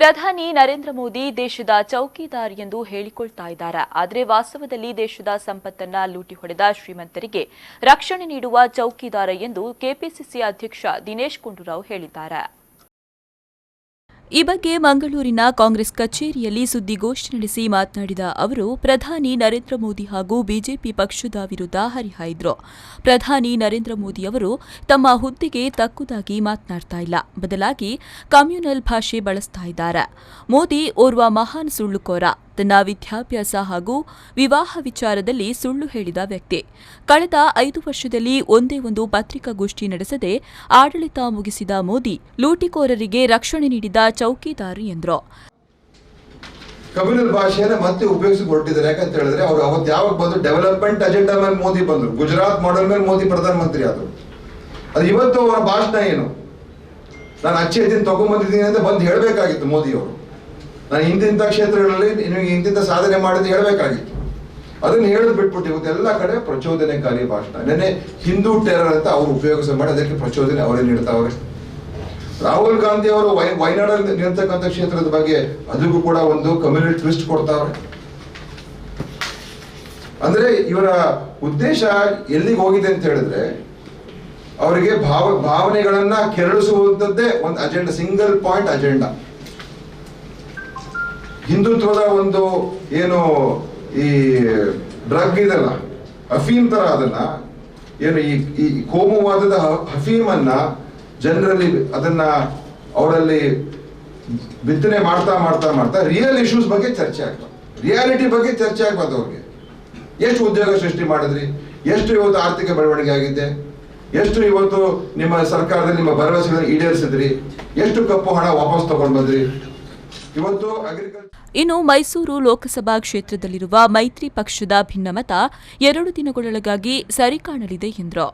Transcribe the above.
ಪ್ರಧಾನಿ ನರೇಂದ್ರ ಮೋದಿ ದೇಶದ ಚೌಕಿದಾರ್ ಎಂದು ಹೇಳಿಕೊಳ್ತಾ ಇದ್ದಾರೆ. ಆದರೆ ವಾಸ್ತವದಲ್ಲಿ ದೇಶದ ಸಂಪತ್ತನ್ನ ಲೂಟಿ ಹೊಡೆದ ಶ್ರೀಮಂತರಿಗೆ ರಕ್ಷಣೆ ನೀಡುವ ಚೌಕಿದಾರ ಎಂದು ಕೆಪಿಸಿಸಿ ಅಧ್ಯಕ್ಷ ದಿನೇಶ್ ಗುಂಡೂರಾವ್ ಹೇಳಿದ್ದಾರೆ. ಈ ಬಗ್ಗೆ ಮಂಗಳೂರಿನ ಕಾಂಗ್ರೆಸ್ ಕಚೇರಿಯಲ್ಲಿ ಸುದ್ದಿಗೋಷ್ಠಿ ನಡೆಸಿ ಮಾತನಾಡಿದ ಅವರು, ಪ್ರಧಾನಿ ನರೇಂದ್ರ ಮೋದಿ ಹಾಗೂ ಬಿಜೆಪಿ ಪಕ್ಷದ ವಿರುದ್ಧ ಹರಿಹಾಯ್ದರು. ಪ್ರಧಾನಿ ನರೇಂದ್ರ ಮೋದಿ ಅವರು ತಮ್ಮ ಹುದ್ದೆಗೆ ತಕ್ಕುದಾಗಿ ಮಾತನಾಡ್ತಾ ಇಲ್ಲ, ಬದಲಾಗಿ ಕಮ್ಯುನಲ್ ಭಾಷೆ ಬಳಸ್ತಾ ಇದ್ದಾರೆ. ಮೋದಿ ಓರ್ವ ಮಹಾನ್ ಸುಳ್ಳುಕೋರ, ತನ್ನ ವಿದ್ಯಾಭ್ಯಾಸ ಹಾಗೂ ವಿವಾಹ ವಿಚಾರದಲ್ಲಿ ಸುಳ್ಳು ಹೇಳಿದ ವ್ಯಕ್ತಿ. ಕಳೆದ 5 ವರ್ಷದಲ್ಲಿ ಒಂದೇ ಒಂದು ಪತ್ರಿಕಾಗೋಷ್ಠಿ ನಡೆಸದೆ ಆಡಳಿತ ಮುಗಿಸಿದ ಮೋದಿ ಲೂಟಿಕೋರರಿಗೆ ರಕ್ಷಣೆ ನೀಡಿದ ಚೌಕಿದಾರ ಎಂದರು. ಕಮ್ಯುನಲ್ ಭಾಷೆಯನ್ನು ಮತ್ತೆ ಉಪಯೋಗಿಸಿ ಹೊರಟಿದ್ದಾರೆ. ಯಾಕಂತ ಹೇಳಿದ್ರೆ ಅವರು ಅವತ್ತು ಯಾವಾಗ ಬಂದು ಡೆವಲಪ್ಮೆಂಟ್ ಅಜೆಂಡಾ ಮೇಲೆ ಮೋದಿ ಬಂದರು, ಗುಜರಾತ್ ಮಾಡೆಲ್ ಮೇಲೆ ಮೋದಿ ಪ್ರಧಾನಮಂತ್ರಿ ಆದರು. ಅದು ಇವತ್ತು ಅವರ ಭಾಷಣ ಏನು, ನಾನು ಅಚ್ಚೆ ದಿನ ತಗೊಂಡ್ಬಂದಿದ್ದೀನಿ ಅಂತ ಬಂದು ಹೇಳಬೇಕಾಗಿತ್ತು ಮೋದಿ ಅವರು. ನಾನು ಇಂತಿಂಥ ಕ್ಷೇತ್ರಗಳಲ್ಲಿ ನಿಮಗೆ ಇಂತಿಂಥ ಸಾಧನೆ ಮಾಡಿದ್ದು ಹೇಳಬೇಕಾಗಿತ್ತು. ಅದನ್ನು ಹೇಳೋದು ಬಿಟ್ಬಿಟ್ಟು ಇವತ್ತು ಎಲ್ಲ ಕಡೆ ಪ್ರಚೋದನೆಕಾರಿ ಭಾಷಣ. ನೆನ್ನೆ ಹಿಂದೂ ಟೆರರ್ ಅಂತ ಅವರು ಉಪಯೋಗ ಮಾಡಿ ಅದಕ್ಕೆ ಪ್ರಚೋದನೆ ಅವರೇ ನೀಡ್ತಾವ್ರೆ. ರಾಹುಲ್ ಗಾಂಧಿ ಅವರು ವಯನಾಡಲ್ಲಿ ನಿಲ್ತಕ್ಕಂಥ ಕ್ಷೇತ್ರದ ಬಗ್ಗೆ ಅದಕ್ಕೂ ಕೂಡ ಒಂದು ಕಮ್ಯುನಲ್ ಟ್ವಿಸ್ಟ್ ಕೊಡ್ತಾವ್ರೆ. ಅಂದ್ರೆ ಇವರ ಉದ್ದೇಶ ಎಲ್ಲಿಗೆ ಹೋಗಿದೆ ಅಂತ ಹೇಳಿದ್ರೆ, ಅವರಿಗೆ ಭಾವನೆಗಳನ್ನ ಕೆರಳಿಸುವಂತದ್ದೇ ಒಂದು ಅಜೆಂಡಾ, ಸಿಂಗಲ್ ಪಾಯಿಂಟ್ ಅಜೆಂಡಾ. ಹಿಂದುತ್ವದ ಒಂದು ಏನು ಈ ಡ್ರಗ್ ಇದೆಲ್ಲ ಅಫೀಮ್ ತರ, ಅದನ್ನ ಏನು ಈ ಕೋಮುವಾದದ ಅಫೀಮನ್ನ ಜನರಲ್ಲಿ ಅದನ್ನ ಅವರಲ್ಲಿ ಬಿತ್ತನೆ ಮಾಡ್ತಾ ಮಾಡ್ತಾ ಮಾಡ್ತಾ ರಿಯಲ್ ಇಶ್ಯೂಸ್ ಬಗ್ಗೆ ಚರ್ಚೆ ಆಗ್ತದೆ, ರಿಯಾಲಿಟಿ ಬಗ್ಗೆ ಚರ್ಚೆ ಆಗ್ಬಾರ್ದು. ಅವ್ರಿಗೆ ಎಷ್ಟು ಉದ್ಯೋಗ ಸೃಷ್ಟಿ ಮಾಡಿದ್ರಿ, ಎಷ್ಟು ಇವತ್ತು ಆರ್ಥಿಕ ಬೆಳವಣಿಗೆ ಆಗಿದೆ, ಎಷ್ಟು ಇವತ್ತು ನಿಮ್ಮ ಸರ್ಕಾರದಲ್ಲಿ ನಿಮ್ಮ ಭರವಸೆಗಳನ್ನು ಈಡೇರಿಸಿದ್ರಿ, ಎಷ್ಟು ಕಪ್ಪು ಹಣ ವಾಪಸ್ ತಗೊಂಡು ಬಂದ್ರಿ. ಇವತ್ತು ಇನ್ನು ಮೈಸೂರು ಲೋಕಸಭಾ ಕ್ಷೇತ್ರದಲ್ಲಿರುವ ಮೈತ್ರಿ ಪಕ್ಷದ ಭಿನ್ನಮತ 2 ದಿನಗಳೊಳಗಾಗಿ ಸರಿ ಕಾಣಲಿದೆ ಎಂದರು.